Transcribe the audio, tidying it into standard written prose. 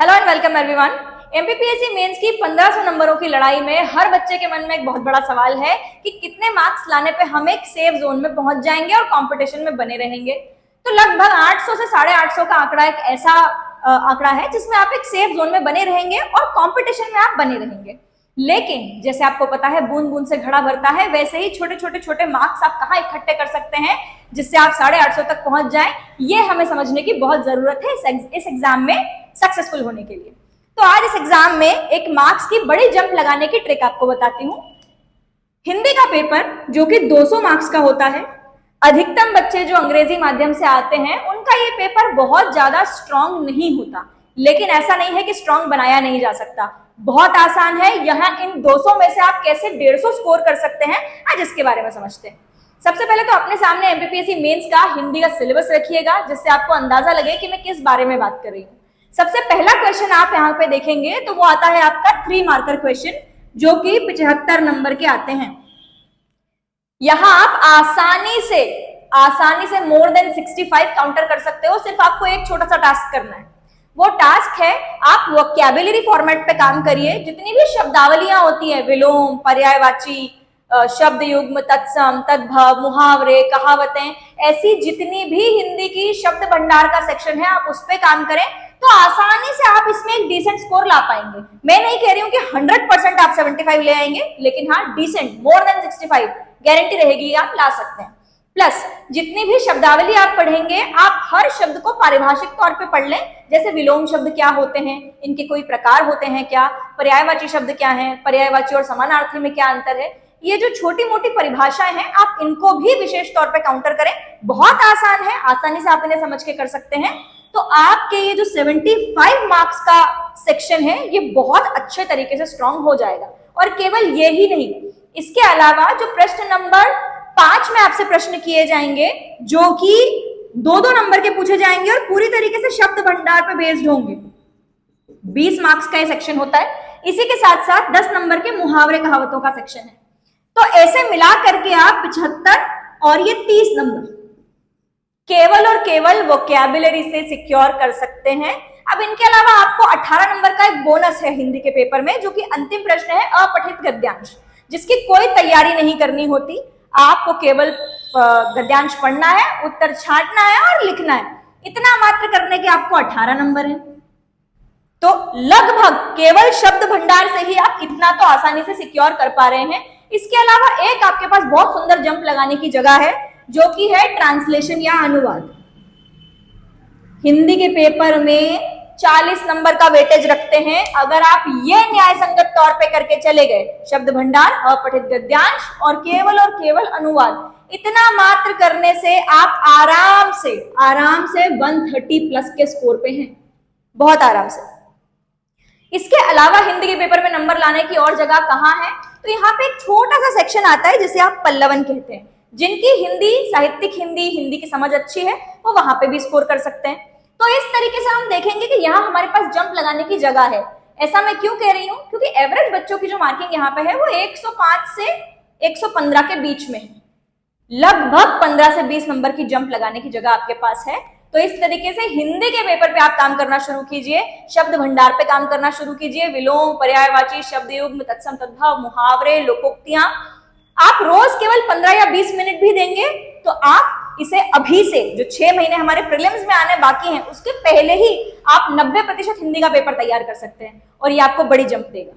Hello and welcome everyone. MPPSC mains की 1500 नंबरों की लड़ाई में हर बच्चे के मन में एक बहुत बड़ा सवाल है कि कितने मार्क्स लाने पे हम एक सेफ जोन में पहुंच जाएंगे और कंपटीशन में बने रहेंगे। तो लगभग 800 से 850 का आंकड़ा एक ऐसा आंकड़ा है जिसमें आप एक सेफ जोन में बने रहेंगे और कंपटीशन में आप बने रहेंगे। लेकिन जैसे आपको पता है बूंद बूंद से घड़ा भरता है, वैसे ही छोटे छोटे मार्क्स आप कहाँ इकट्ठे कर सकते हैं जिससे आप 850 तक पहुंच जाएं, ये हमें समझने की बहुत जरूरत है इस एग्जाम में सक्सेसफुल होने के लिए। तो आज इस एग्जाम में एक मार्क्स की बड़ी जंप लगाने की ट्रिक आपको बताती हूँ। हिंदी का पेपर जो कि 200 मार्क्स का होता है, अधिकतम बच्चे जो अंग्रेजी माध्यम से आते हैं उनका ये पेपर बहुत ज्यादा स्ट्रांग नहीं होता, लेकिन ऐसा नहीं है कि स्ट्रांग बनाया नहीं जा सकता। बहुत आसान है। यहाँ इन 200 में से आप कैसे 150 स्कोर कर सकते हैं, आज इसके बारे में समझते हैं। सबसे पहले तो अपने सामने एमपीपीएससी मेंस का हिंदी का सिलेबस रखिएगा जिससे आपको अंदाजा लगे कि मैं किस बारे में बात कर रही हूँ। सबसे पहला क्वेश्चन आप यहाँ पे देखेंगे तो वो आता है आपका 3 मार्कर क्वेश्चन जो कि 75 नंबर के आते हैं। यहाँ आप आसानी से मोर देन 65 काउंटर कर सकते हो। सिर्फ आपको एक छोटा सा टास्क करना है। वो टास्क है आप वोकैबुलरी फॉर्मेट पे काम करिए। जितनी भी शब्दावलियां होती है, विलोम, पर्यायवाची, शब्द युग्म, तत्सम, तद्भव, मुहावरे, कहावतें, ऐसी जितनी भी हिंदी की शब्द भंडार का सेक्शन है आप उस पे काम करें तो आसानी से आप इसमें एक डिसेंट स्कोर ला पाएंगे। मैं नहीं कह रही हूं कि 100% आप 75 ले आएंगे, लेकिन हाँ डिसेंट, मोर देन 65 गारंटी रहेगी आप ला सकते हैं। प्लस जितनी भी शब्दावली आप पढ़ेंगे आप हर शब्द को पारिभाषिक तौर पे पढ़ लें। जैसे विलोम शब्द क्या होते हैं, इनके कोई प्रकार होते हैं क्या, पर्यायवाची शब्द क्या हैं, पर्यायवाची और समानार्थी में क्या अंतर है, ये जो छोटी मोटी परिभाषाएं हैं आप इनको भी विशेष तौर पे काउंटर करें। बहुत आसान है, आसानी से आप इन्हें समझ के कर सकते हैं। तो आपके ये जो 75 मार्क्स का सेक्शन है ये बहुत अच्छे तरीके से स्ट्रांग हो जाएगा। और केवल ये ही नहीं, इसके अलावा जो प्रश्न नंबर 5 में आपसे प्रश्न किए जाएंगे जो कि 2-2 नंबर के पूछे जाएंगे और पूरी तरीके से शब्द भंडार पर बेस्ड होंगे। 20 मार्क्स का ये सेक्शन होता है। इसी के साथ साथ 10 नंबर के मुहावरे कहावतों का सेक्शन है। तो ऐसे मिला करके आप 75 और ये 30 नंबर केवल और केवल वोकैबुलरी से सिक्योर कर सकते हैं। अब इनके अलावा आपको 18 नंबर का एक बोनस है हिंदी के पेपर में, जो कि अंतिम प्रश्न है अपठित गद्यांश, जिसकी कोई तैयारी नहीं करनी होती। आपको केवल गद्यांश पढ़ना है, उत्तर छांटना है और लिखना है। इतना मात्र करने के आपको 18 नंबर है। तो लगभग केवल शब्द भंडार से ही आप इतना तो आसानी से सिक्योर कर पा रहे हैं। इसके अलावा एक आपके पास बहुत सुंदर जंप लगाने की जगह है जो कि है ट्रांसलेशन या अनुवाद। हिंदी के पेपर में 40 नंबर का वेटेज रखते हैं। अगर आप ये न्याय संगत तौर पे करके चले गए, शब्द भंडार, अपठित गद्यांश और केवल अनुवाद, इतना मात्र करने से आप आराम से 130 प्लस के स्कोर पे हैं, बहुत आराम से। इसके अलावा हिंदी के पेपर में नंबर लाने की और जगह कहाँ है, तो यहाँ पे एक छोटा सा सेक्शन आता है जिसे आप पल्लवन कहते हैं। जिनकी हिंदी, साहित्यिक हिंदी की समझ अच्छी है वो वहां पे भी स्कोर कर सकते हैं। तो इस तरीके से हम देखेंगे कि यहाँ हमारे पास जंप लगाने की जगह है। ऐसा मैं क्यों कह रही हूँ, क्योंकि एवरेज बच्चों की जो मार्किंग यहाँ पे है वो 105 से 115 के बीच में है। लगभग 15 से 20 नंबर की जंप लगाने की जगह आपके पास है। तो इस तरीके से हिंदी के पेपर पे आप काम करना शुरू कीजिए, शब्द भंडार पे काम करना शुरू कीजिए, विलोम, पर्यायवाची, शब्द युग्म, तत्सम, तद्भव, मुहावरे, लोकोक्तियां। आप रोज केवल 15 या 20 मिनट भी देंगे तो आप इसे अभी से, जो 6 महीने हमारे प्रीलिम्स में आने बाकी हैं, उसके पहले ही आप 90% हिंदी का पेपर तैयार कर सकते हैं और ये आपको बड़ी जंप देगा।